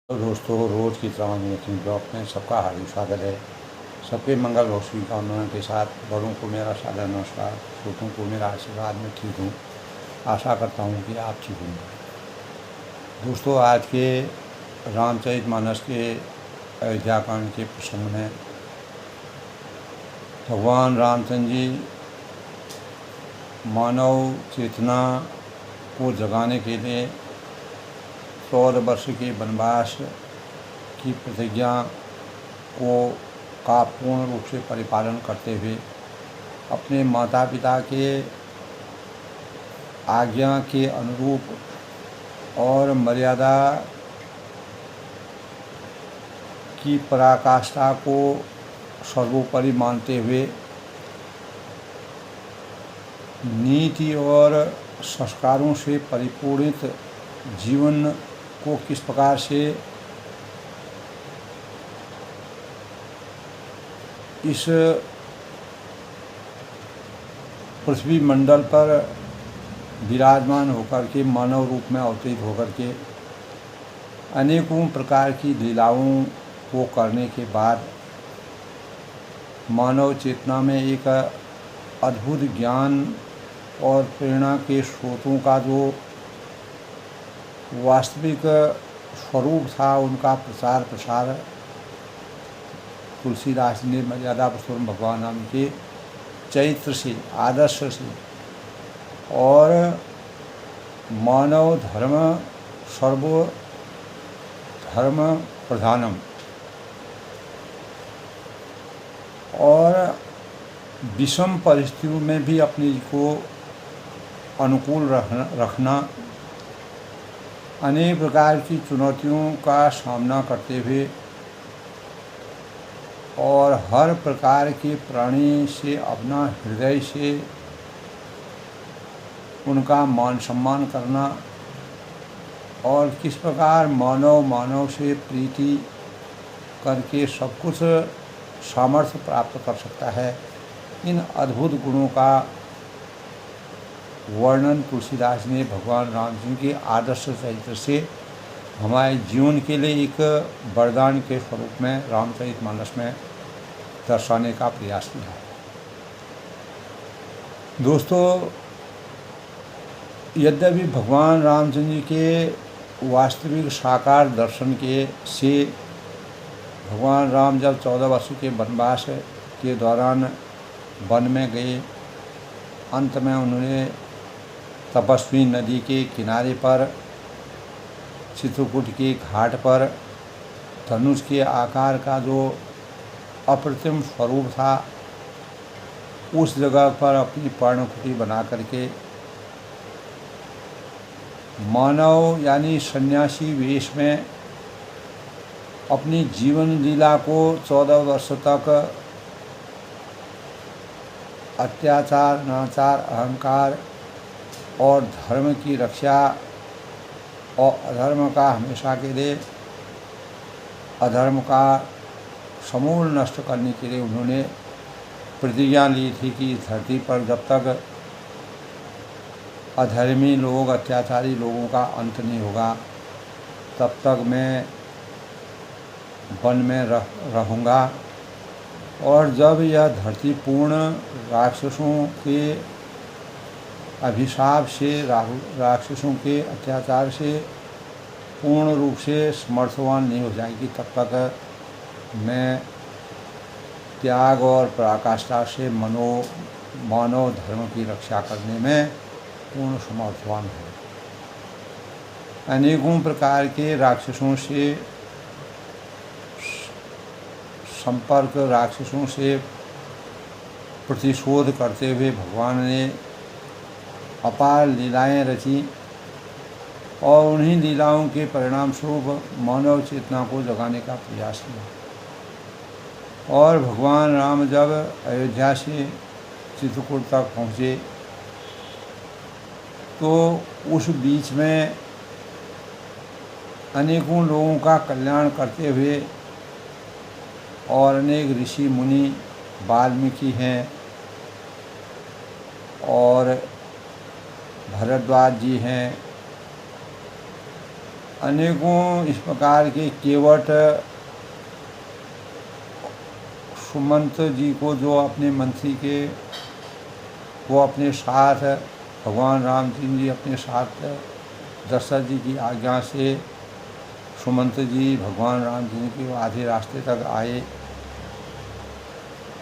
तो दोस्तों, रोज़ की तरह मीटिंग ब्लॉक में सबका हार्दिक स्वागत है। सबके मंगल और शुभ कामनाओं के साथ बड़ों को मेरा सादर नमस्कार, छोटों को मेरा आशीर्वाद। में ठीक हूँ, आशा करता हूँ कि आप ठीक होंगे। दोस्तों, आज के रामचरितमानस के अयोध्याकांड के प्रसंग में भगवान रामचंद्र जी मानव चेतना को जगाने के लिए 14 वर्ष के वनवास की प्रतिज्ञा का पूर्ण रूप से परिपालन करते हुए अपने माता पिता के आज्ञा के अनुरूप और मर्यादा की पराकाष्ठा को सर्वोपरि मानते हुए नीति और संस्कारों से परिपूर्णित जीवन को किस प्रकार से इस पृथ्वी मंडल पर विराजमान होकर के मानव रूप में अवतरित होकर के अनेकों प्रकार की लीलाओं को करने के बाद मानव चेतना में एक अद्भुत ज्ञान और प्रेरणा के स्रोतों का जो वास्तविक स्वरूप था, उनका प्रचार प्रसार तुलसीदास ने मर्यादा पुरुषोत्तम भगवान राम के चरित्र से, आदर्श से और मानव धर्म सर्व धर्म प्रधानम और विषम परिस्थितियों में भी अपने को अनुकूल रखना, अनेक प्रकार की चुनौतियों का सामना करते हुए और हर प्रकार के प्राणी से अपना हृदय से उनका मान सम्मान करना और किस प्रकार मानव से प्रीति करके सब कुछ सामर्थ्य प्राप्त कर सकता है, इन अद्भुत गुणों का वर्णन तुलसीदास ने भगवान राम जी के आदर्श चरित्र से हमारे जीवन के लिए एक वरदान के स्वरूप में रामचरितमानस में दर्शाने का प्रयास किया है। दोस्तों, यद्यपि भगवान रामचंद्र जी के वास्तविक साकार दर्शन से भगवान राम जब 14 वर्ष के वनवास के दौरान वन में गए, अंत में उन्होंने तपस्वी नदी के किनारे पर चित्रकूट के घाट पर धनुष के आकार का जो अप्रतिम स्वरूप था, उस जगह पर अपनी पर्णकुटी बना करके मानव यानी सन्यासी वेश में अपनी जीवन लीला को 14 वर्ष तक अत्याचार, अनाचार, अहंकार और धर्म की रक्षा और अधर्म का हमेशा के लिए अधर्म का समूल नष्ट करने के लिए उन्होंने प्रतिज्ञा ली थी कि इस धरती पर जब तक अधर्मी लोग, अत्याचारी लोगों का अंत नहीं होगा, तब तक मैं वन में रहूँगा। और जब यह धरती पूर्ण राक्षसों के अभिशाप से, राक्षसों के अत्याचार से पूर्ण रूप से समर्थवान नहीं हो जाएगी, तब तक मैं त्याग और पराकाष्ठा से मानव धर्म की रक्षा करने में पूर्ण समर्थवान है। अनेकों प्रकार के राक्षसों से संपर्क, राक्षसों से प्रतिशोध करते हुए भगवान ने अपार लीलाएं रची और उन्हीं लीलाओं के परिणाम स्वरूप मानव चेतना को जगाने का प्रयास किया। और भगवान राम जब अयोध्या से चित्रकूट तक पहुँचे तो उस बीच में अनेकों लोगों का कल्याण करते हुए और अनेक ऋषि मुनि, वाल्मीकि हैं और भरद्वाज जी हैं, अनेकों इस प्रकार के केवट सुमंत जी को जो अपने मंत्री के वो अपने साथ भगवान रामचंद्र जी अपने साथ दशरथ जी की आज्ञा से सुमंत जी भगवान रामचंद्र के आधे रास्ते तक आए।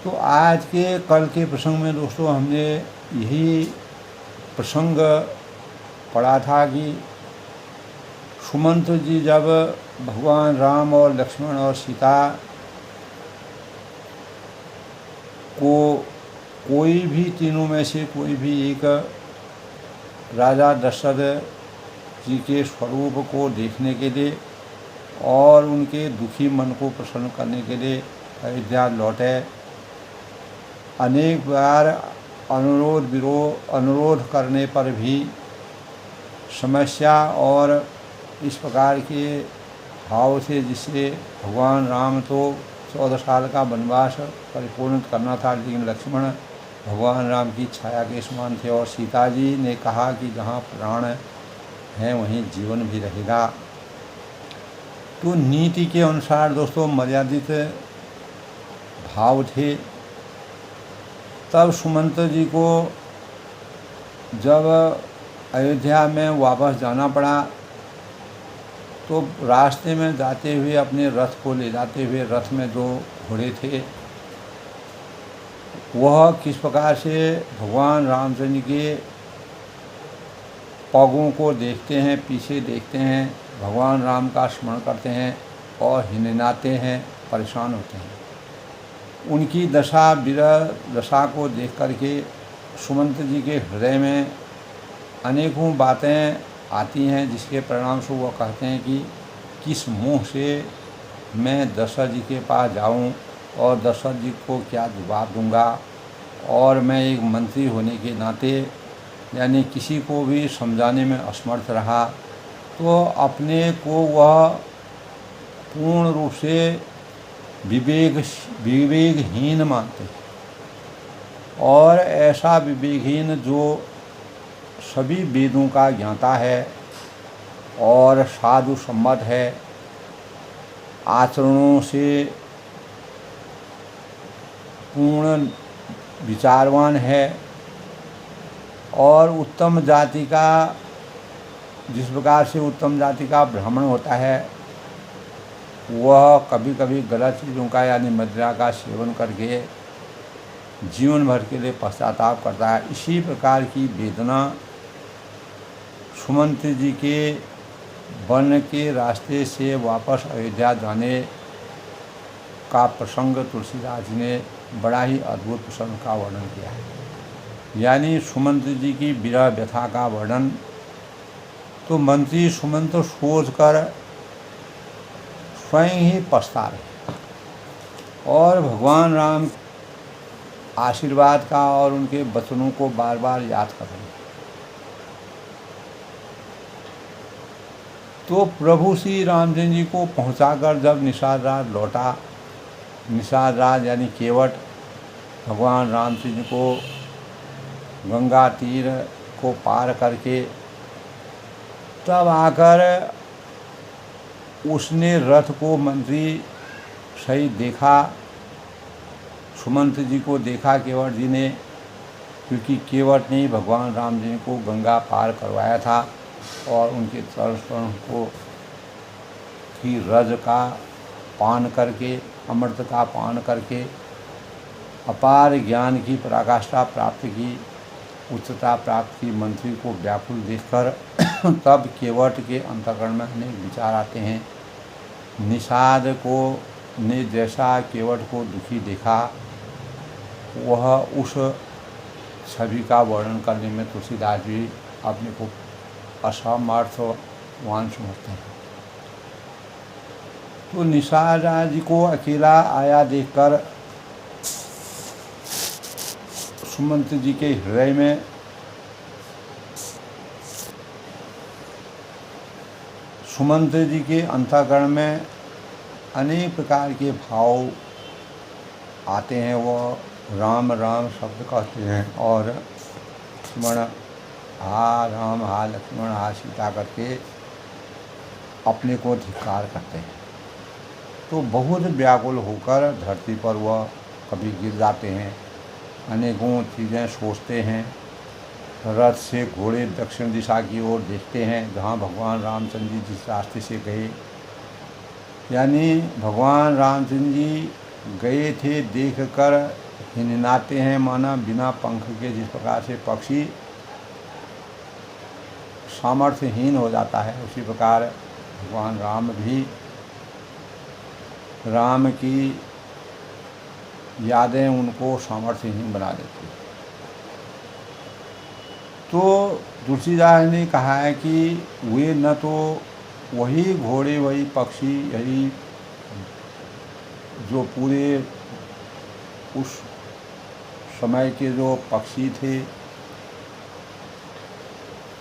तो आज के कल के प्रसंग में दोस्तों हमने यही प्रसंग पढ़ा था कि सुमंत जी जब भगवान राम और लक्ष्मण और सीता को कोई भी तीनों में से कोई भी एक राजा दशरथ जी के स्वरूप को देखने के लिए और उनके दुखी मन को प्रसन्न करने के लिए अयोध्या लौटे। अनेक बार अनुरोध करने पर भी समस्या और इस प्रकार के भाव से जिससे भगवान राम तो 14 साल का वनवास परिपूर्ण करना था, लेकिन लक्ष्मण भगवान राम की छाया के समान थे और सीता जी ने कहा कि जहाँ प्राण है वहीं जीवन भी रहेगा। तो नीति के अनुसार दोस्तों मर्यादित भाव थे। तब सुमंत जी को जब अयोध्या में वापस जाना पड़ा तो रास्ते में जाते हुए अपने रथ को ले जाते हुए रथ में जो घोड़े थे वह किस प्रकार से भगवान रामचंद्र के पगों को देखते हैं, पीछे देखते हैं, भगवान राम का स्मरण करते हैं और हिनहिनाते हैं, परेशान होते हैं। उनकी दशा विरह दशा को देख करके सुमंत जी के हृदय में अनेकों बातें आती हैं, जिसके परिणाम से वह कहते हैं कि किस मुँह से मैं दशरथ जी के पास जाऊं और दशरथ जी को क्या जवाब दूंगा। और मैं एक मंत्री होने के नाते यानी किसी को भी समझाने में असमर्थ रहा तो अपने को वह पूर्ण रूप से विवेकहीन मानते हैं। और ऐसा विवेकहीन जो सभी वेदों का ज्ञाता है और साधु सम्मत है, आचरणों से पूर्ण विचारवान है और उत्तम जाति का जिस प्रकार से उत्तम जाति का ब्राह्मण होता है वह कभी कभी गलत चीज़ों का यानी मदिरा का सेवन करके जीवन भर के लिए पश्चाताप करता है। इसी प्रकार की वेदना सुमंत जी के वन के रास्ते से वापस अयोध्या जाने का प्रसंग तुलसीदास जी ने बड़ा ही अद्भुत प्रसंग का वर्णन किया है। यानी सुमंत जी की विरह व्यथा का वर्णन तो मंत्री सुमंत सोच कर स्वयं ही पछता रहे और भगवान राम आशीर्वाद का और उनके वचनों को बार बार याद कर रहे। तो प्रभु श्री रामचंद्र जी को पहुंचाकर जब निषाद राज लौटा, निषाद राज यानी केवट भगवान रामचंद्र को गंगा तीर को पार करके तब आकर उसने रथ को मंत्री सही देखा, सुमंत जी को देखा केवट जी ने, क्योंकि केवट ने भगवान राम जी को गंगा पार करवाया था और उनके चरण को की रज का पान करके अमृत का पान करके अपार ज्ञान की पराकाष्ठा प्राप्त की, उच्चता प्राप्त की मंत्री को व्याकुल देखकर तब केवट के अंतःकरण में अनेक विचार आते हैं। निषाद को ने जैसा केवट को दुखी देखा वह उस छवि का वर्णन करने में तुलसीदास जी अपने को असमर्थवान समझते हैं। तो निषाद जी को अकेला आया देखकर सुमंत जी के हृदय में सुमंत जी के अंतःकरण में अनेक प्रकार के भाव आते हैं। वो राम राम शब्द कहते हैं और लक्ष्मण हा राम हा लक्ष्मण हा सीता करके अपने को धिक्कार करते हैं। तो बहुत व्याकुल होकर धरती पर वह कभी गिर जाते हैं, अनेकों चीज़ें सोचते हैं। रथ से घोड़े दक्षिण दिशा की ओर देखते हैं जहाँ भगवान रामचंद्र जी जिस रास्ते से गए, यानी भगवान रामचंद्र जी गए थे देखकर हिनहिनाते हैं, माना बिना पंख के जिस प्रकार से पक्षी सामर्थ्यहीन हो जाता है, उसी प्रकार भगवान राम भी राम की यादें उनको सामर्थ्यहीन बना देती हैं। तो तुलसीदास ने कहा है कि वे न तो वही घोड़े वही पक्षी, यही जो पूरे उस समय के जो पक्षी थे,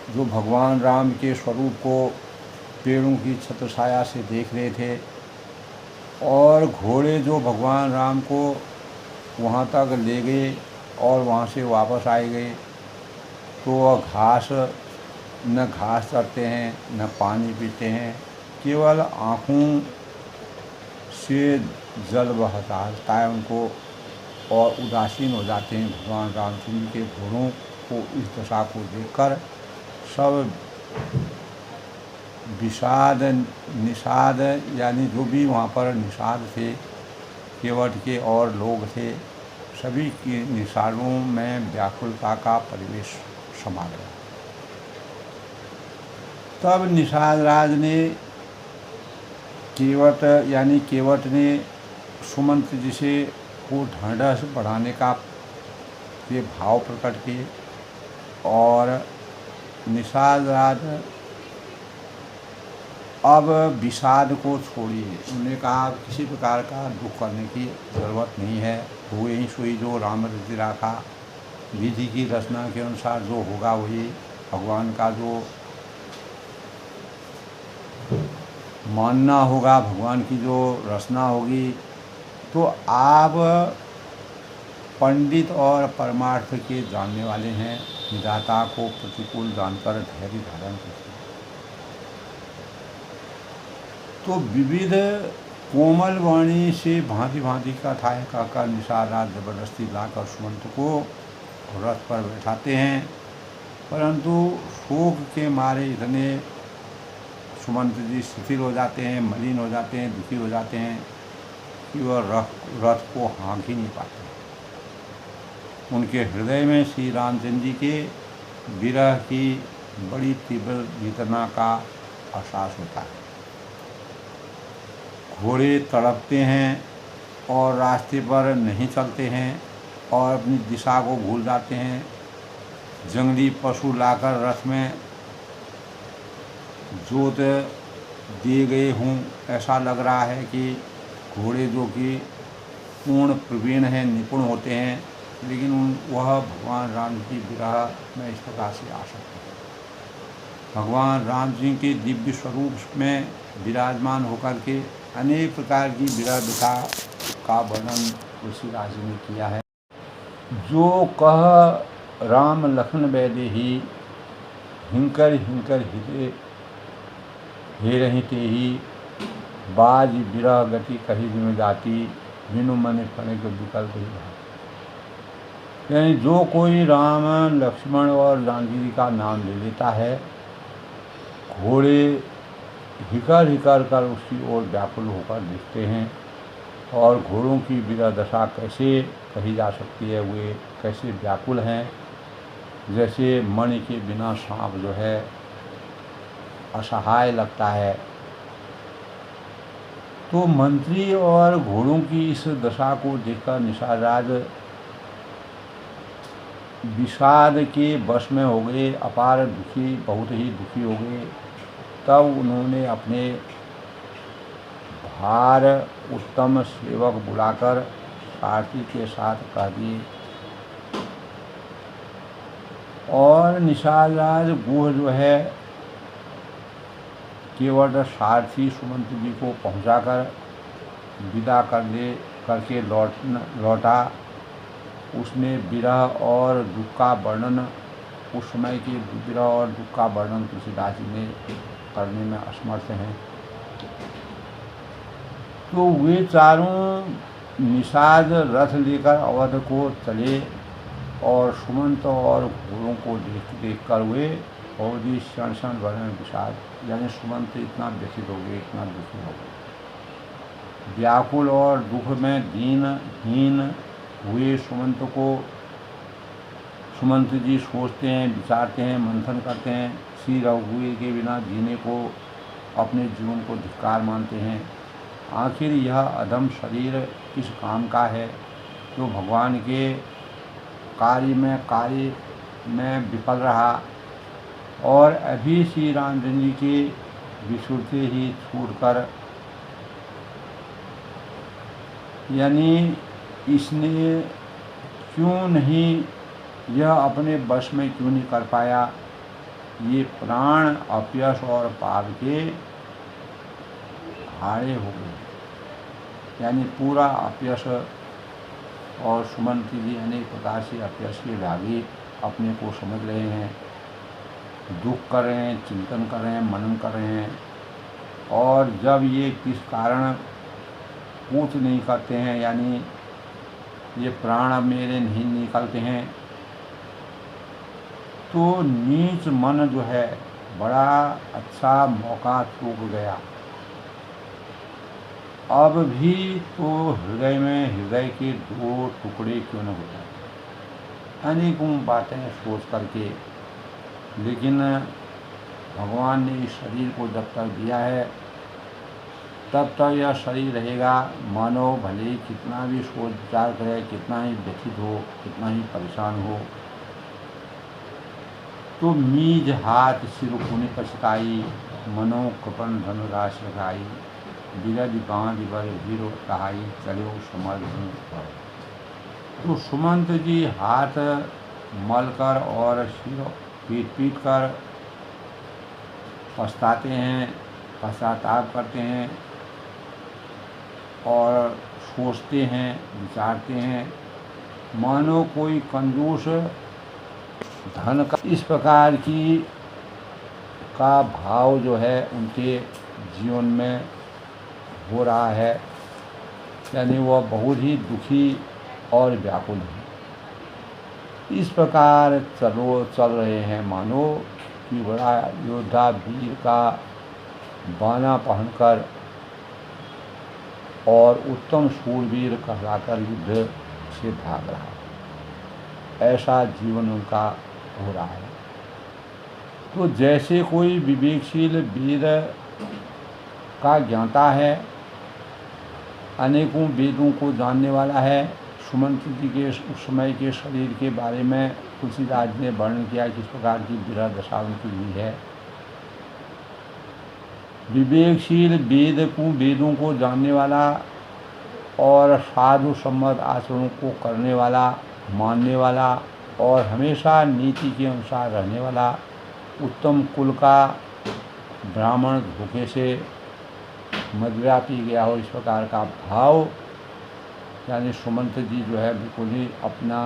जो भगवान राम के स्वरूप को पेड़ों की छत्रछाया से देख रहे थे, और घोड़े जो भगवान राम को वहाँ तक ले गए और वहाँ से वापस आए गए, तो वह न घास चरते हैं न पानी पीते हैं, केवल आँखों से जल बहता है उनको, और उदासीन हो जाते हैं। भगवान रामचंद्र के घोड़ों को इस दशा को देखकर सब विषाद निषाद, यानी जो भी वहाँ पर निषाद थे, केवट के और लोग थे, सभी की निषादों में व्याकुलता का परिवेश समा गया। तब निषाद राज ने केवट ने सुमंत जी से को ढांढस बढ़ाने का ये भाव प्रकट किए, और निषाद राज अब विषाद को छोड़िए। उन्होंने कहा किसी प्रकार का दुख करने की ज़रूरत नहीं है, हुए ही सोई जो राम रचि राखा, विधि की रचना के अनुसार जो होगा वही भगवान का जो मानना होगा, भगवान की जो रचना होगी। तो आप पंडित और परमार्थ के जानने वाले हैं, विधाता को प्रतिकूल जानकर धैर्य धारण करते हैं। तो विविध कोमल वाणी से भांति भांति कथाएँ कहकर निषाद राज जबरदस्ती लाकर सुमंत को रथ पर बैठाते हैं, परंतु शोक के मारे इतने सुमंत जी शिथिल हो जाते हैं, मलिन हो जाते हैं, दुखी हो जाते हैं कि वह रथ को हाँक ही नहीं पाते। उनके हृदय में श्री रामचंद्र जी के विरह की बड़ी तीव्र वेदना का एहसास होता है। घोड़े तड़पते हैं और रास्ते पर नहीं चलते हैं और अपनी दिशा को भूल जाते हैं। जंगली पशु लाकर रथ में जोत दिए गए हों, ऐसा लग रहा है कि घोड़े जो कि पूर्ण प्रवीण हैं, निपुण होते हैं, लेकिन वह भगवान राम की विरह में इस प्रकार से आ सकते हैं। भगवान राम जी के दिव्य स्वरूप में विराजमान होकर के अनेक प्रकार की विरह व्यथा का वर्णन तुलसीदास जी ने किया है। जो कह राम लखन वैदेही, हिंकर हिंकर हृदय हे रही ते ही, बाज विरह गति कही जिम्मे जाती, बिनु मन फणे के विकल्प ही भाती। यानी जो कोई राम लक्ष्मण और जानकी जी का नाम ले लेता है, घोड़े हिकर हिकर कर उसकी ओर व्याकुल होकर देखते हैं, और घोड़ों की विरह दशा कैसे कही जा सकती है, वे कैसे व्याकुल हैं, जैसे मणि के बिना सांप जो है असहाय लगता है। तो मंत्री और घोड़ों की इस दशा को देखकर निषाद राज विषाद के वश में हो गए, अपार दुखी, बहुत ही दुखी हो गए। तब उन्होंने अपने भार उत्तम सेवक बुलाकर सारथी के साथ कह दिए, और निषाद राज गुह जो है केवट सारथी सुमंत जी को पहुंचाकर विदा करके लौटा। उसने विरह और दुख का वर्णन, उस समय के विरह और दुख का वर्णन तुलसीदास जी ने करने में असमर्थ हैं। तो वे चारों निषाद रथ लेकर अवध को चले और सुमंत और घोड़ों को देख कर वे बहुत ही क्षण क्षण भर में विषाद, यानी सुमंत इतना व्यथित हो गए, इतना दुखी हो गए, व्याकुल और दुख में दीनहीन हुए। सुमंत जी सोचते हैं, विचारते हैं, मंथन करते हैं। श्री रघुवीर के बिना जीने को, अपने जीवन को धिक्कार मानते हैं। आखिर यह अधम शरीर किस काम का है, जो भगवान के कार्य में विफल रहा और अभी श्री रामचंद्र जी के विसुरते ही छूटकर, यानी इसने क्यों नहीं, यह अपने वश में क्यों नहीं कर पाया। ये प्राण अपयश और पाप के हारे हो गए, यानी पूरा अपयश। और सुमंत जी अनेक प्रकार से अपयश के भागी अपने को समझ रहे हैं, दुख कर रहे हैं, चिंतन कर रहे हैं, मनन कर रहे हैं। और जब ये किस कारण पूछ नहीं करते हैं, यानी ये प्राण अब मेरे नहीं निकलते हैं, तो नीच मन जो है बड़ा अच्छा मौका चूक गया। अब भी तो हृदय के दो टुकड़े क्यों न हो जाए, अनेकों बातें सोच करके। लेकिन भगवान ने इस शरीर को जब तक दिया है तब तक यह शरीर रहेगा। मानव भले ही कितना भी सोच विचार करे, कितना ही व्यथित हो, कितना ही परेशान हो, तो मीज हाथ सिर पुनि पछताई, मनो कृपन धनु राश लगाई, बिरज बांध बर वीरो कहाई, चलो समर्थ पर। तो सुमंत जी हाथ मलकर और सिर पीट कर पछताते हैं, पश्चाताप करते हैं और सोचते हैं, विचारते हैं, मानो कोई कंजूस धन का इस प्रकार की का भाव जो है उनके जीवन में हो रहा है, यानी वह बहुत ही दुखी और व्याकुल है। इस प्रकार चल रहे हैं, मानो कि बड़ा योद्धा वीर का बाना पहनकर और उत्तम शूरवीर कहलाकर युद्ध से भाग रहा है, ऐसा जीवन उनका हो रहा है। तो जैसे कोई विवेकशील वीर का ज्ञाता है, अनेकों वेदों को जानने वाला है, सुमंत जी के उस समय के शरीर के बारे में तुलसीदास ने वर्णन किया किस प्रकार की विरह दशा उनकी हुई है। विवेकशील वेदों को जानने वाला और साधु सम्मत आचरणों को करने वाला, मानने वाला और हमेशा नीति के अनुसार रहने वाला, उत्तम कुल का ब्राह्मण धोखे से मदिरा पी गया हो, इस प्रकार का भाव, यानी सुमंत जी जो है बिल्कुल ही अपना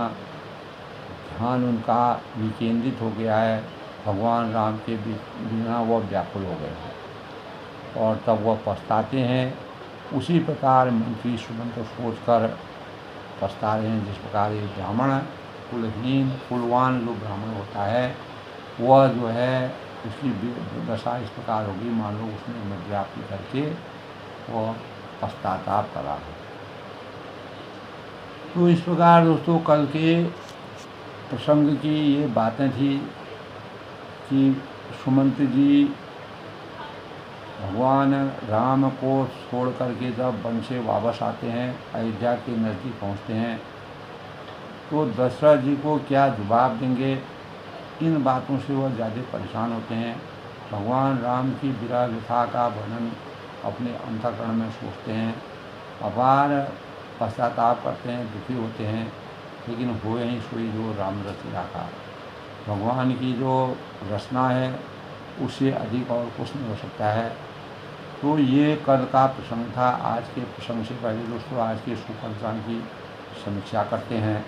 ध्यान उनका विकेंद्रित हो गया है, भगवान राम के बिना वह व्याकुल हो गए हैं और तब वह पछताते हैं। उसी प्रकार मंत्री सुमंत सोच कर पछता रहे हैं, जिस प्रकार ये ब्राह्मण कुलहीन कुलवान जो ब्राह्मण होता है वह जो है उसकी दशा इस प्रकार होगी, मान लो उसने मदिरा पी करके वह पश्चाताप करा है। तो इस प्रकार दोस्तों कल के प्रसंग की ये बातें थी कि सुमंत जी भगवान राम को छोड़ करके जब वन से वापस आते हैं, अयोध्या के नज़दीक पहुंचते हैं, तो दशरथ जी को क्या जवाब देंगे, इन बातों से वह ज़्यादा परेशान होते हैं। भगवान राम की विरह व्यथा का वर्णन अपने अंतःकरण में सोचते हैं, अपार पश्चाताप करते हैं, दुखी होते हैं, लेकिन हुए ही सोई जो राम रचना का भगवान की जो रचना है उससे अधिक और कुछ नहीं हो सकता है। तो ये कल का प्रसंग था। आज के प्रसंग से पहले दोस्तों आज के सुपंचांग की समीक्षा करते हैं।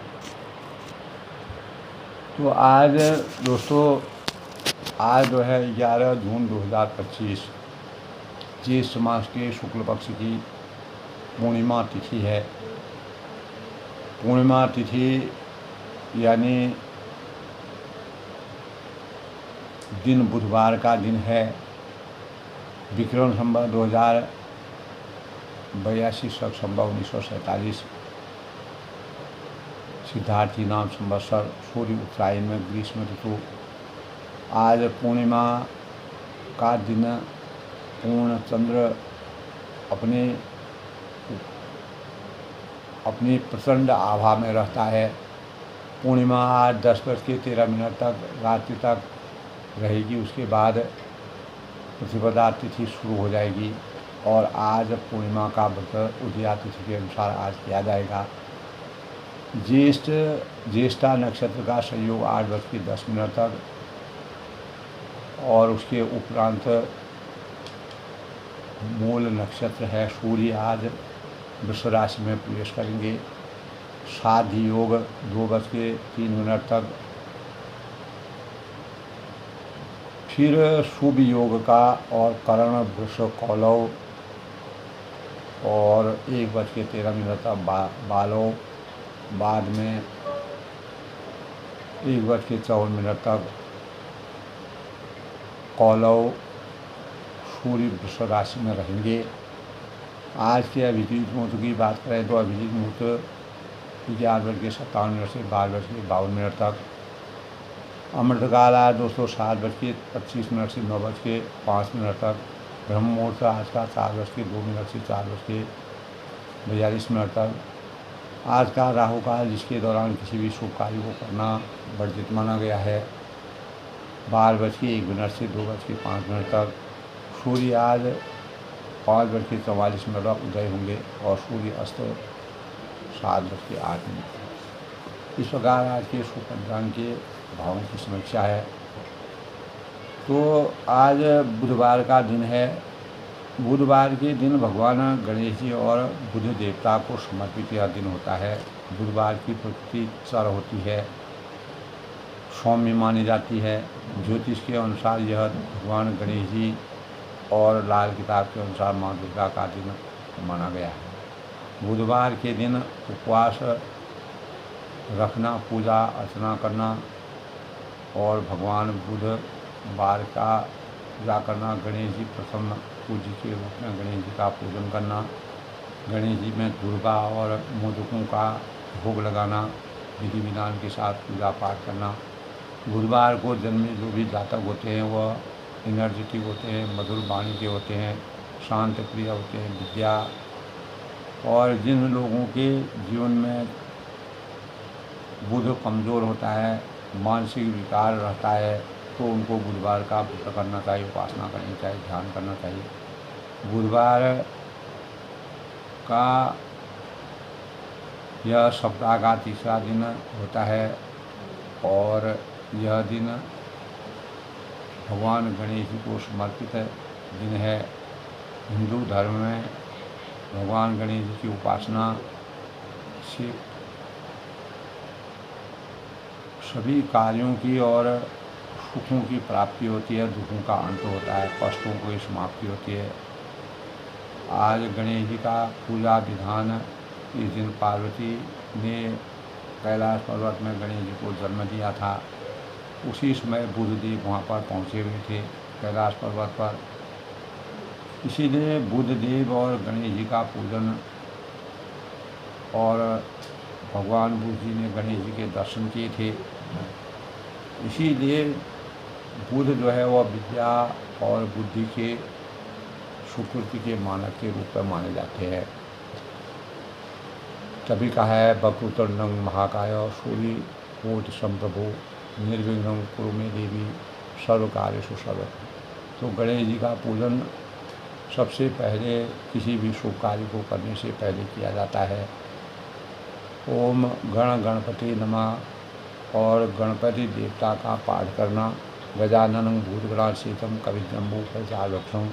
तो आज दोस्तों आज जो है 11 जून 2025 ज्येष्ठ मास के शुक्ल पक्ष की पूर्णिमा तिथि है। पूर्णिमा तिथि यानी दिन बुधवार का दिन है। विक्रम संवत 2082 संवत 1947 सिद्धार्थी नाम संवत्सर सूर्य उत्तरायण में ग्रीष्म ऋतु। आज पूर्णिमा का दिन पूर्ण चंद्र अपनी प्रचंड आभा में रहता है। पूर्णिमा आज 10:13 तक रात्रि तक रहेगी। उसके बाद प्रतिपदा तिथि शुरू हो जाएगी और आज पूर्णिमा का व्रत उदया तिथि के अनुसार आज किया जाएगा। ज्येष्ठा नक्षत्र का संयोग 8:10 तक और उसके उपरांत मूल नक्षत्र है। सूर्य आज वृष राशि में प्रवेश करेंगे। साध्य योग 2:03 तक, फिर शुभ योग का और करण वृष कौलव और 1:13 तक बालव, बाद में 1:54 तक कौलव सूर्य वृष राशि में रहेंगे। आज के अभिजीत मुहूर्त की बात करें तो अभिजीत मुहूर्त 11:57 से 12:52 तक। अमृतकाल आज 2:07:25 से 9:05 तक। ब्रह्म मुहूर्त आज का 4:02 से 4:42 तक। आज का राहु काल, जिसके दौरान किसी भी शुभ कार्य को करना वर्जित माना गया है, 12:01 से 2:05 तक। सूर्य आज 5:44 उदय होंगे और सूर्य अस्त 7:08। इस प्रकार आज के शुभ पंचांग के भावों की समीक्षा है। तो आज बुधवार का दिन है। बुधवार के दिन भगवान गणेश जी और बुध देवता को समर्पित यह दिन होता है। बुधवार की प्रकृति चर होती है, सौम्य मानी जाती है। ज्योतिष के अनुसार यह भगवान गणेश जी और लाल किताब के अनुसार माँ दुर्गा का दिन माना गया है। बुधवार के दिन उपवास रखना, पूजा अर्चना करना और भगवान बुधवार का पूजा करना, गणेश जी प्रथम पूज्य के रूप में गणेश जी का पूजन करना, गणेश जी में दुर्गा और मोदकों का भोग लगाना, विधि विधान के साथ पूजा पाठ करना। बुधवार को जन्मे जो भी जातक होते हैं वह एनर्जेटिक होते हैं, मधुर वाणी के होते हैं, शांत प्रिय होते हैं, विद्या। और जिन लोगों के जीवन में बुध कमज़ोर होता है, मानसिक विकार रहता है, तो उनको बुधवार का व्रत करना चाहिए, उपासना करनी चाहिए, ध्यान करना चाहिए। बुधवार का यह सप्ताह का तीसरा दिन होता है और यह दिन भगवान गणेश जी को समर्पित दिन है। हिंदू धर्म में भगवान गणेश जी की उपासना से सभी कार्यों की और सुखों की प्राप्ति होती है, दुखों का अंत होता है, कष्टों की समाप्ति होती है। आज गणेश जी का पूजा विधान, इस दिन पार्वती ने कैलाश पर्वत में गणेश जी को जन्म दिया था। उसी समय बुधदेव वहाँ पर पहुँचे हुए थे कैलाश पर्वत पर। इसीलिए बुधदेव और गणेश जी का पूजन और भगवान बुध जी ने गणेश जी के दर्शन किए थे। इसीलिए बुध जो है वह विद्या और बुद्धि के सुकृति के मानक के रूप में माने जाते हैं। तभी कहा है वक्रतुंडं महाकाय सूर्यकोटि समप्रभो निर्विघ्नं कुरु मे देवी सर्वकार्येषु सर्वदा। तो गणेश जी का पूजन सबसे पहले किसी भी शुभ कार्य को करने से पहले किया जाता है। ओम गण गणपति नमः और गणपति देवता का पाठ करना। गजाननं भूतगणाधीशं कविजम्बूफलचारुभक्षं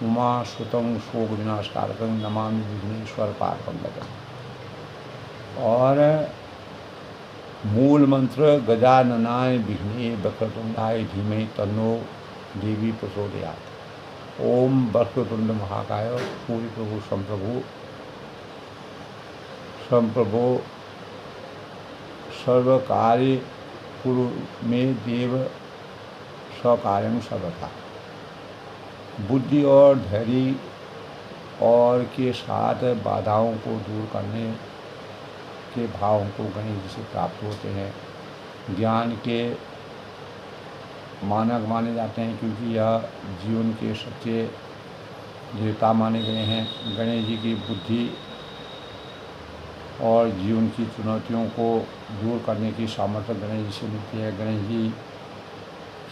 उमासुतं शोकविनाशकारकं नमामि विघ्नेश्वरपादपङ्कजम्। और मूल मंत्र गजाननाय विघ्ने वक्रतुंडाय धीमहि तन्नो देवी प्रचोदयात्। ओम वक्रतुंड महाकाय सूर्य प्रभु संप्रभु सर्व कार्य पूर्व में देव स्वकार्यम सर्वथा। बुद्धि और धैर्य और के साथ बाधाओं को दूर करने के भावों को गणेश जी से प्राप्त होते हैं। ज्ञान के मानक माने जाते हैं, क्योंकि यह जीवन के सच्चे देवता माने गए हैं। गणेश जी की बुद्धि और जीवन की चुनौतियों को दूर करने की सामर्थ्य गणेश जी से मिलती है। गणेश जी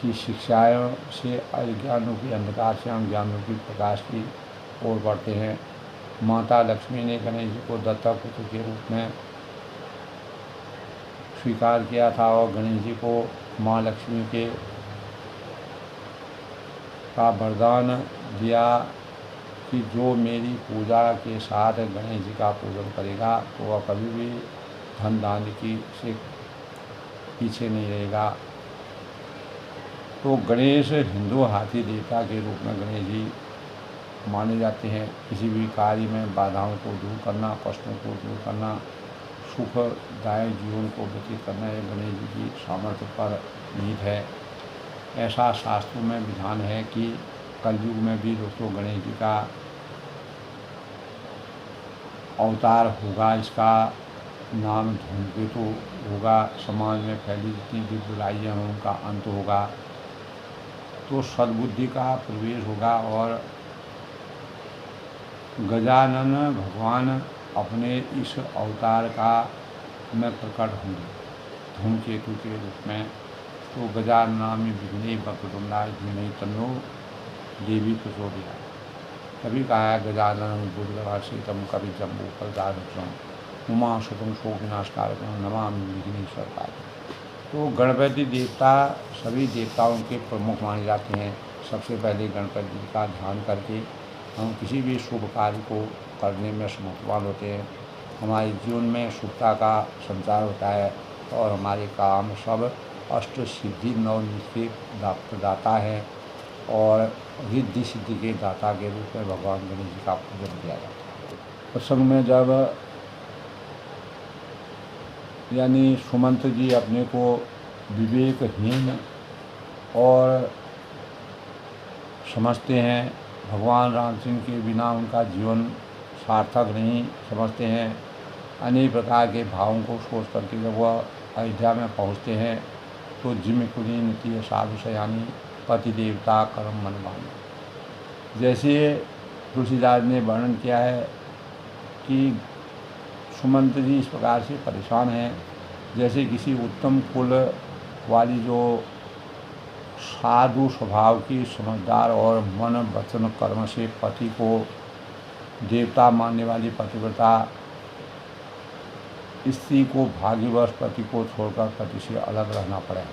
की शिक्षाओं से अज्ञान रूपी अंधकार से हम ज्ञान रूपी प्रकाश की ओर बढ़ते हैं। माता लक्ष्मी ने गणेश जी को दत्तक पुत्र के रूप में स्वीकार किया था और गणेश जी को माँ लक्ष्मी का वरदान दिया कि जो मेरी पूजा के साथ गणेश जी का पूजन करेगा तो वह कभी भी धन दान की से पीछे नहीं रहेगा। तो गणेश हिंदू हाथी देवता के रूप में गणेश जी माने जाते हैं। किसी भी कार्य में बाधाओं को दूर करना, कष्टों को दूर करना, सुखदायक जीवन को व्यतीत करना, यह गणेश जी की सामर्थ्य पर निहित है। ऐसा शास्त्रों में विधान है कि कलयुग में भी दोस्तों गणेश जी का अवतार होगा। इसका नाम धूमकेतु होगा। समाज में फैली जितनी भी बुराइयाँ हैं उनका अंत होगा। तो सद्बुद्धि का प्रवेश होगा और गजानन भगवान अपने इस अवतार का में प्रकट होंगे धूमकेतु के रूप में। तो गजाननामि विघ्ने वक्रतुंडाय धीमहि तन्नो देवी प्रचोदयात्। तभी कहा है गजाननं भूतगणासीतं कवि जम्बू फलचारुक्षं उमासुतं शोक विनाशकारकं नमामि विघ्नेश्वराय। तो गणपति देवता सभी देवताओं के प्रमुख माने जाते हैं। सबसे पहले गणपति जी का ध्यान करके हम किसी भी शुभ कार्य को करने में समर्थवान होते हैं। हमारे जीवन में शुभता का संचार होता है और हमारे काम सब अष्ट सिद्धि नवनीत के दाता है और रिद्धि सिद्धि के दाता के रूप में भगवान गणेश जी का पूजन किया जाता है। प्रसंग में जब यानी सुमंत जी अपने को विवेकहीन और समझते हैं, भगवान राम सिंह के बिना उनका जीवन सार्थक नहीं समझते हैं। अनेक प्रकार के भावों को सोच करके जब वह अयोध्या में पहुँचते हैं तो जिम्मे कुली नीति साधु सयानी पति देवता कर्म मनमानी। जैसे तुलसीदास ने वर्णन किया है कि सुमंत जी इस प्रकार से परेशान हैं जैसे किसी उत्तम कुल वाली जो साधु स्वभाव की समझदार और मन वचन कर्म से पति को देवता मानने वाली पतिव्रता स्त्री को भाग्यवश पति को छोड़कर पति से अलग रहना पड़े।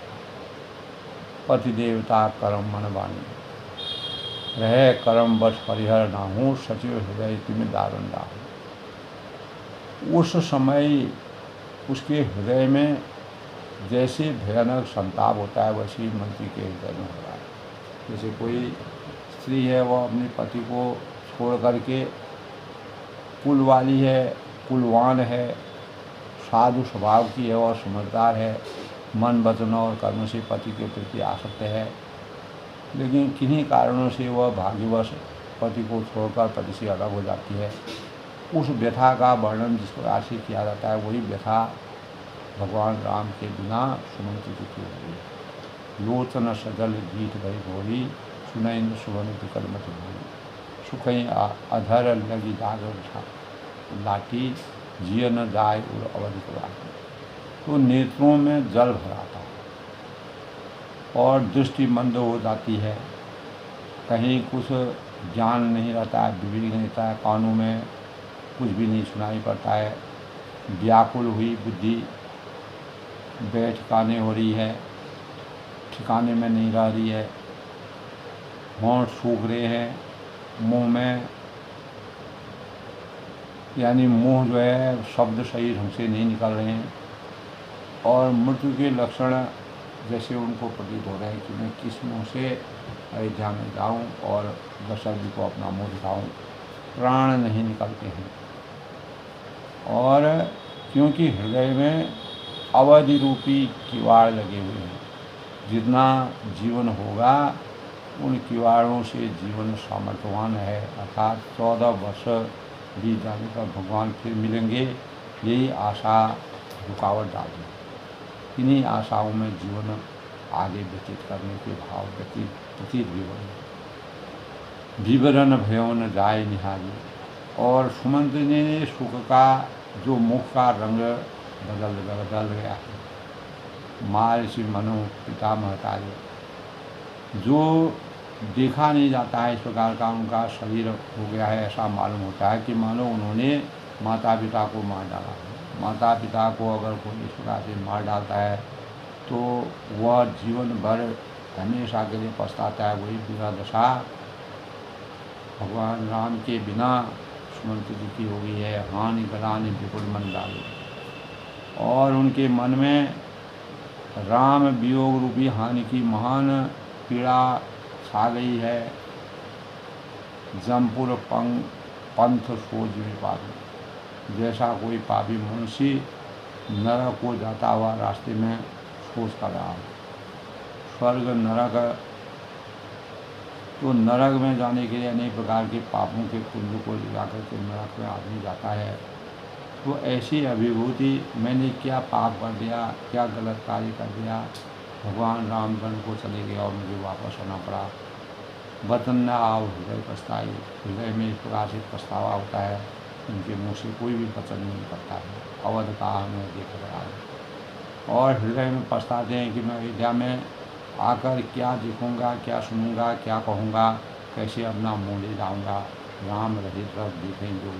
पति देवता कर्म मन वाणी रहे कर्म बस परिहर नाहूँ सचिव हृदय तिमिर दारुण दाहू। उस समय उसके हृदय में जैसे भयानक संताप होता है वैसे मंत्री के हृदय में हो रहा है। जैसे कोई स्त्री है वह अपने पति को छोड़ करके कुल वाली है, कुलवान है, साधु स्वभाव की है और समझदार है, मन वचन और कर्म से पति के प्रति आसक्त है, लेकिन किन्हीं कारणों से वह भाग्यवश पति को छोड़कर पति से अलग हो जाती है। उस व्यथा का वर्णन जिस प्रकार से किया जाता है वही व्यथा भगवान राम के बिना सुमंत जी की हुई। लोचन सजल गीत भई भोरी सुनैन सुवन विकलमत भोरी सुखई अधर लगी दाग लाठी जिय न जाय और अवधि को। तो नेत्रों में जल भरा था और दृष्टि मंद हो जाती है, कहीं कुछ ज्ञान नहीं रहता है, विवेक नहीं रहता है, कानों में कुछ भी नहीं सुनाई पड़ता है। व्याकुल हुई बुद्धि ठिकाने हो रही है, ठिकाने में नहीं रह रही है, होंठ सूख रहे हैं, मुंह में यानी मुंह जो है शब्द सही ढंग से नहीं निकल रहे हैं और मृत्यु के लक्षण जैसे उनको प्रतीत हो रहे हैं कि मैं किस मुंह से अयोध्या में जाऊं और दशरथ जी को अपना मुँह दिखाऊं, प्राण नहीं निकलते हैं। और क्योंकि हृदय में अवधि रूपी किवाड़ लगे हुए हैं, जितना जीवन होगा उन किवाड़ों से जीवन सामर्थ्यवान है, अर्थात 14 वर्ष बीत जाने पर भगवान फिर मिलेंगे, यही आशा रुकावट डाल दी। इन्हीं आशाओं में जीवन आगे व्यतीत करने के भाव व्यतीत विवरण भयो न जाए निहारी। और सुमंत ने सुख का जो मुख का रंग बदल गया है, महर्षि मनु पिता महतारी, जो देखा नहीं जाता है इस प्रकार का उनका शरीर हो गया है, ऐसा मालूम होता है कि मानो उन्होंने माता पिता को मार डाला है। माता पिता को अगर कोई इस प्रकार से मार डालता है तो वह जीवन भर हमेशा के लिए पछताता है। वही बुरा दशा भगवान राम के बिना सुमंत जी की हो गई है। हानि गलानि विपुल मन डाली, और उनके मन में राम वियोग रूपी हानि की महान पीड़ा छा गई है। जमपुर पंथ सोच विपादी, जैसा कोई पापी मनुष्य नरक को जाता हुआ रास्ते में सोच कर रहा हो। स्वर्ग नरक, तो नरक में जाने के लिए अनेक प्रकार के पापों के कुंड को ले जाकर के नरक में आदमी जाता है। तो ऐसी अभिभूति, मैंने क्या पाप कर दिया, क्या गलत कार्य कर दिया, भगवान रामचंद्र को चले गया और मुझे वापस आना पड़ा। वतन न आओ हृदय पछताई, हृदय में इस प्रकार से पछतावा होता है, उनके मुँह से कोई भी वचन नहीं निकलता है। अवध का हमें देख रहा है और हृदय में पछताते हैं कि मैं अयोध्या में आकर क्या देखूँगा, क्या सुनूँगा, क्या कहूँगा, कैसे अपना मुँह ले जाऊँगा। राम रहित रथ देखेंगे।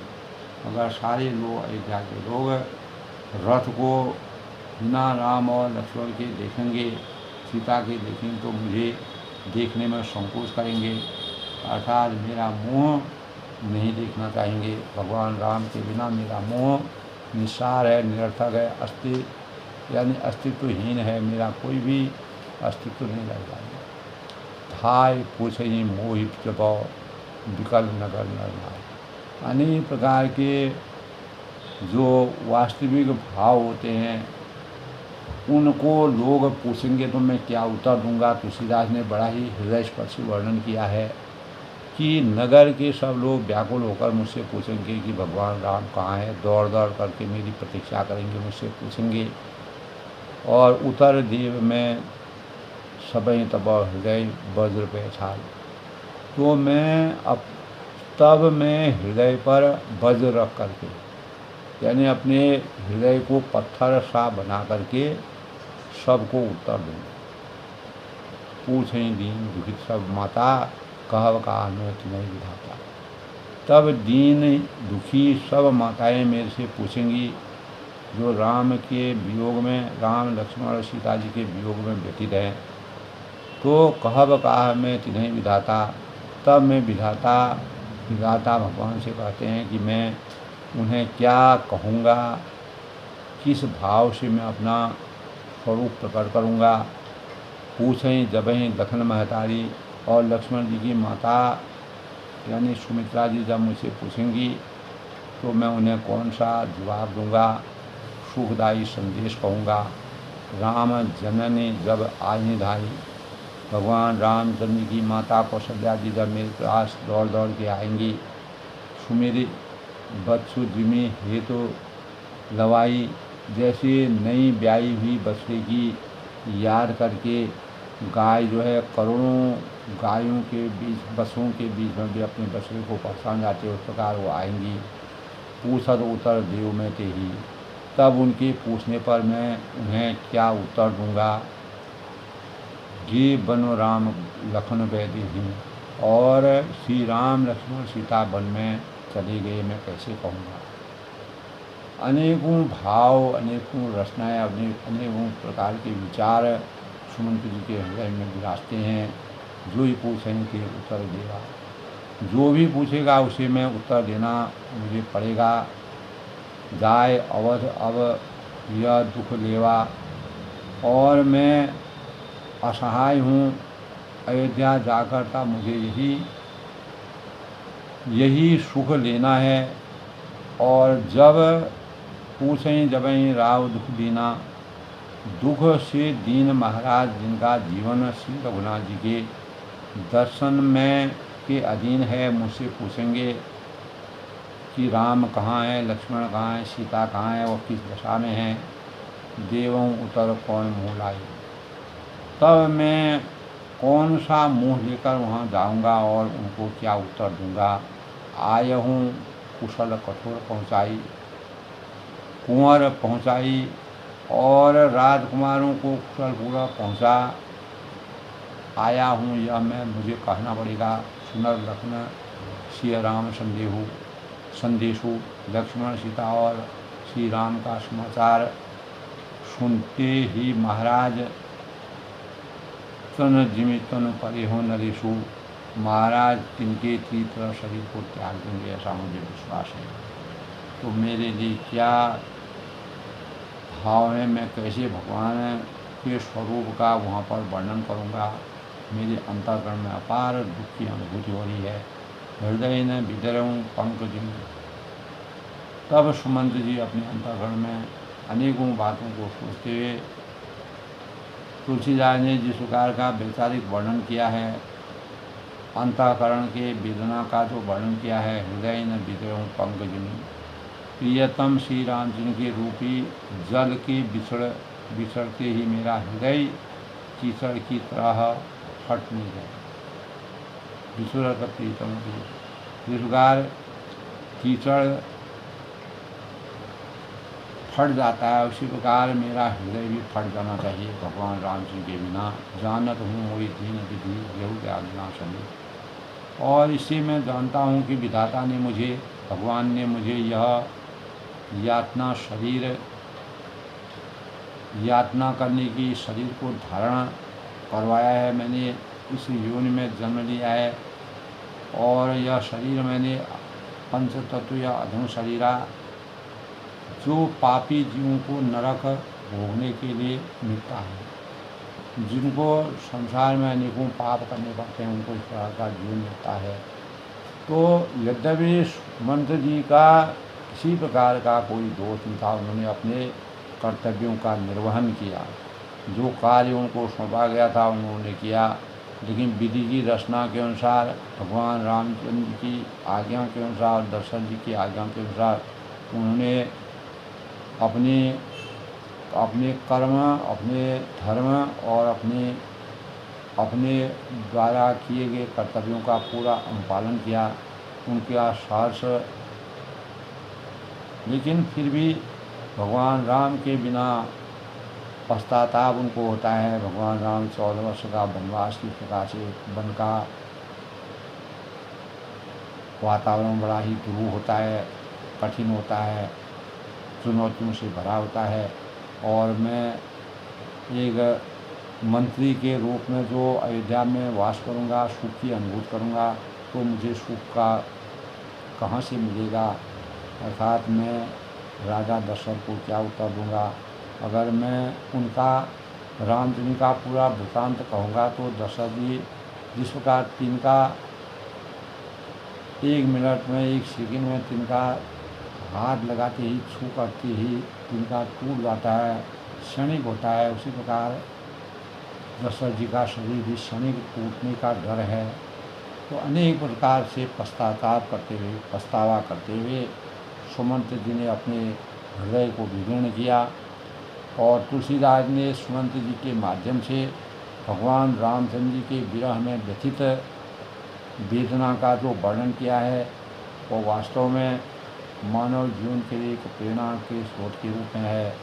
अगर सारे लोग अयोध्या के लोग रथ को बिना राम और लक्ष्मण के देखेंगे, सीता के देखेंगे, तो मुझे देखने में संकोच करेंगे, अर्थात मेरा मुँह नहीं देखना चाहेंगे। भगवान राम के बिना मेरा मुँह निस्सार है, निरर्थक है, यानी अस्तित्वहीन है, मेरा कोई भी अस्तित्व नहीं रह जाएगा। थाय पूछे ही मोहित जबौ विकल नगर नरनाय। अनेक प्रकार के जो वास्तविक भाव होते हैं उनको लोग पूछेंगे तो मैं क्या उत्तर दूंगा। तुलसीदास ने बड़ा ही हृदय स्पर्शी वर्णन किया है कि नगर के सब लोग व्याकुल होकर मुझसे पूछेंगे कि भगवान राम कहाँ है। दौड़ दौड़ करके मेरी प्रतीक्षा करेंगे, मुझसे पूछेंगे। और उत्तर देव में सबई तब हृदय वज्र पे छाल, तो मैं अब तब मैं हृदय पर वज्र रख करके, यानी अपने हृदय को पत्थर सा बना करके सबको उत्तर दूँगा। पूछें दीन दुखित सब माता, कहव का अनुमति नहीं विधाता। तब दीन दुखी सब माताएं मेरे से पूछेंगी जो राम के वियोग में, राम लक्ष्मण और सीता जी के वियोग में व्यतीत हैं, तो कहब कहा मैं तिन्हें विधाता। तब मैं विधाता भगवान से कहते हैं कि मैं उन्हें क्या कहूँगा, किस भाव से मैं अपना स्वरूप प्रकट करूँगा। पूछें जबहीं दखन महतारी, और लक्ष्मण जी की माता यानी सुमित्रा जी जब मुझसे पूछेंगी तो मैं उन्हें कौन सा जवाब दूँगा, सुखदायी संदेश कहूँगा। राम जननी जब आई धाई, भगवान रामचंद्र की माता कौशल्या जी जब मेरे पास दौड़ दौड़ के आएंगी, सुमेरी बच्चू जिमी हेतु लवाई, जैसे नई ब्याई हुई बछड़े की याद करके गाय जो है करोड़ों गायों के बीच, बसों के बीच में भी अपने बछड़े को पहचान जाते, उस प्रकार वो आएंगी। पूछत उत्तर देव में ते ही, तब उनके पूछने पर मैं उन्हें क्या उत्तर दूंगा। ये बनो राम लखन वैदे ही, और श्री राम लक्ष्मण सीता वन में चले गए, मैं कैसे कहूँगा। अनेकों भाव, अनेकों रचनाएँ, अनेकों प्रकार के विचार सुमंत जी के हृदय में विराजते हैं। जो ही पूछेंगे उत्तर देगा, जो भी पूछेगा उसे मैं उत्तर देना मुझे पड़ेगा। जाय अवध अब यह दुख लेवा, और मैं असहाय हूँ अयोध्या जाकर था, मुझे यही सुख लेना है। और जब पूछें जबहीं राव दुख दीना, दुख से दीन महाराज जिनका जीवन श्री रघुनाथ जी के दर्शन में के अधीन है, मुझसे पूछेंगे कि राम कहाँ है, लक्ष्मण कहाँ है, सीता कहाँ है, और किस दशा में है, देवों उतर कौन मुँह लाई। तब मैं कौन सा मुँह लेकर वहाँ जाऊँगा और उनको क्या उत्तर दूँगा। आया हूँ कुशल कठोर पहुँचाई, कुंवर पहुँचाई, और राजकुमारों को कुशल पूरा पहुँचा आया हूँ, यह मैं मुझे कहना पड़ेगा। सुनर लखन सिया राम संदेशु, लक्ष्मण सीता और श्री राम का समाचार सुनते ही महाराज तन जिमि तन परे हो नरेशु, महाराज तिनके तीतर शरीर को त्याग देंगे, ऐसा मुझे विश्वास है। तो मेरे लिए क्या भाव है, मैं कैसे भगवान के स्वरूप का वहाँ पर वर्णन करूँगा। मेरे अंतःकरण में अपार दुख की अनुभूति हो रही है। हृदय न विदरऊँ पंकज में। तब सुमंत जी अपने अंतःकरण में अनेकों बातों को सोचते हुए तुलसीदास ने जिस प्रकार का वैचारिक वर्णन किया है, अंतःकरण के वेदना का जो वर्णन किया है, हृदय न विदरऊँ पंकज में, प्रियतम श्री रामचंद्र के रूपी जल के बिछड़ते ही मेरा हृदय कीचड़ की तरह फट नहीं गया। बिछुड़ का प्रीतम की जिस प्रकार कीचड़ फट जाता है, उसी प्रकार मेरा हृदय भी फट जाना चाहिए भगवान राम जी के बिना। जानत हूँ मोरी दीन विधि यहू के आज्ञा सनी। और इससे मैं जानता हूँ कि विधाता ने मुझे, भगवान ने मुझे यह यातना करने की शरीर को धारण करवाया है। मैंने इस योनि में जन्म लिया है और यह शरीर मैंने पंच तत्व या अधम शरीरा जो पापी जीवों को नरक भोगने के लिए मिलता है, जिनको संसार में अनेकों पाप करने पड़ते हैं, उनको इस तरह का जीवन मिलता है। तो यद्यपि सुमंत जी का किसी प्रकार का कोई दोष नहीं था, उन्होंने अपने कर्तव्यों का निर्वहन किया, जो कार्य उनको सौंपा गया था उन्होंने किया। लेकिन विधि की रचना के अनुसार, भगवान रामचंद्र की आज्ञा के अनुसार, दशरथ जी की आज्ञा के अनुसार उन्होंने अपने कर्म, अपने धर्म और अपने द्वारा किए गए कर्तव्यों का पूरा अनुपालन किया, उनके आश्वास। लेकिन फिर भी भगवान राम के बिना पश्चाताप उनको होता है। भगवान राम 14 वर्ष का वनवास की प्रकार से वन का वातावरण बड़ा ही दुरूह होता है, कठिन होता है, चुनौतियों से भरा होता है। और मैं एक मंत्री के रूप में जो अयोध्या में वास करूंगा, सुख की अनुभूति करूंगा, तो मुझे सुख का कहाँ से मिलेगा। अर्थात मैं राजा दशरथ को क्या उत्तर दूंगा। अगर मैं उनका रामचंद्र का पूरा वृत्तांत कहूँगा तो दशरथ जी जिस प्रकार तिनका 1 मिनट में, 1 सेकंड में तिनका हाथ लगाते ही, छू करते ही तिनका टूट जाता है, क्षणिक होता है, उसी प्रकार दशरथ जी का शरीर भी क्षणिक टूटने का डर है। तो अनेक प्रकार से पश्चाताप करते हुए, पछतावा करते हुए सुमंत जी ने अपने हृदय को विदीर्ण किया। और तुलसीदास ने सुमंत जी के माध्यम से भगवान रामचंद्र जी के विरह में व्यथित वेदना का जो वर्णन किया है, वो वास्तव में मानव जीवन के लिए एक प्रेरणा के स्रोत के रूप में है।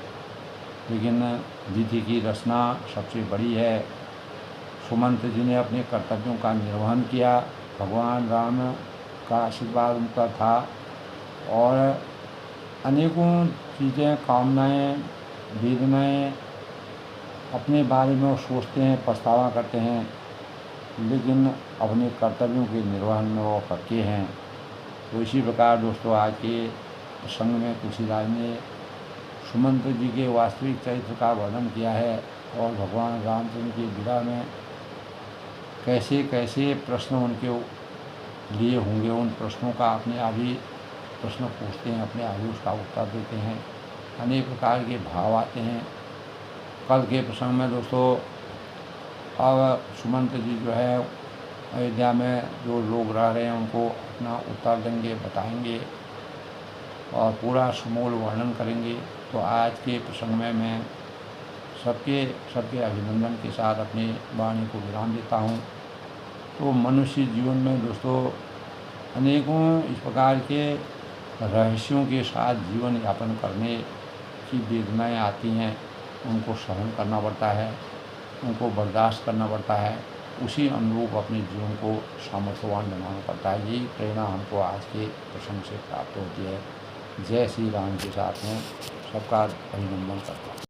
लेकिन विधि की रचना सबसे बड़ी है। सुमंत जी ने अपने कर्तव्यों का निर्वहन किया, भगवान राम का आशीर्वाद उनका था, और अनेकों चीज़ें, कामनाएं, वेदनाएं अपने बारे में वो सोचते हैं, पछतावा करते हैं, लेकिन अपने कर्तव्यों के निर्वहन में वो पक्के हैं। तो इसी प्रकार दोस्तों आज के प्रसंग में तुलसीदास ने सुमंत जी के वास्तविक चरित्र का वर्णन किया है और भगवान रामचंद्र के विरह में कैसे कैसे प्रश्न उनके लिए होंगे, उन प्रश्नों का अपने आप ही प्रश्न पूछते हैं, अपने आप ही उसका उत्तर देते हैं। अनेक प्रकार के भाव आते हैं। कल के प्रसंग में दोस्तों अब सुमंत जी जो है अयोध्या में जो लोग रह रहे हैं उनको अपना उत्तर देंगे, बताएंगे और पूरा समूल वर्णन करेंगे। तो आज के प्रसंग में मैं सबके अभिनंदन के साथ अपनी वाणी को विराम देता हूँ। तो मनुष्य जीवन में दोस्तों अनेकों इस प्रकार के रहस्यों के साथ जीवन यापन करने की वेदनाएँ आती हैं, उनको सहन करना पड़ता है, उनको बर्दाश्त करना पड़ता है, उसी अनुरूप अपने जीवन को सामर्थ्यवान बनाना पड़ता है। यही प्रेरणा हमको आज के प्रसंग से प्राप्त होती है। जय श्री राम के साथ में सबका अभिनंदन करता हूँ।